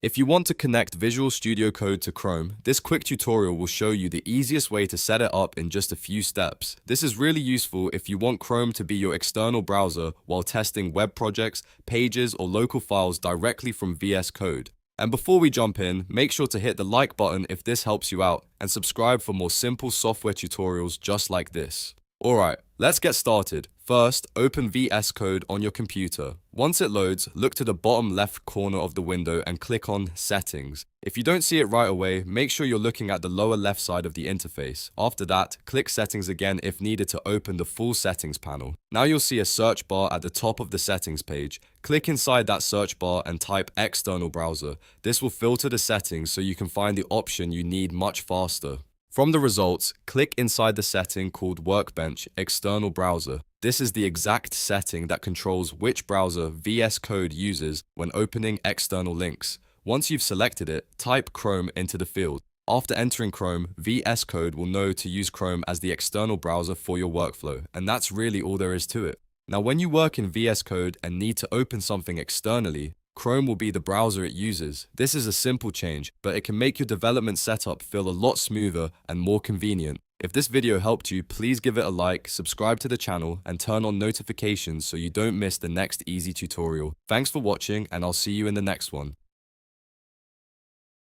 If you want to connect Visual Studio Code to Chrome, this quick tutorial will show you the easiest way to set it up in just a few steps. This is really useful if you want Chrome to be your external browser while testing web projects, pages, or local files directly from VS Code. And before we jump in, make sure to hit the like button if this helps you out, and subscribe for more simple software tutorials just like this. Alright, let's get started. First, open VS Code on your computer. Once it loads, look to the bottom left corner of the window and click on Settings. If you don't see it right away, make sure you're looking at the lower left side of the interface. After that, click Settings again if needed to open the full settings panel. Now you'll see a search bar at the top of the settings page. Click inside that search bar and type External Browser. This will filter the settings so you can find the option you need much faster. From the results, click inside the setting called Workbench External Browser. This is the exact setting that controls which browser VS Code uses when opening external links. Once you've selected it, type Chrome into the field. After entering Chrome, VS Code will know to use Chrome as the external browser for your workflow, and that's really all there is to it. Now, when you work in VS Code and need to open something externally, Chrome will be the browser it uses. This is a simple change, but it can make your development setup feel a lot smoother and more convenient. If this video helped you, please give it a like, subscribe to the channel, and turn on notifications so you don't miss the next easy tutorial. Thanks for watching, and I'll see you in the next one.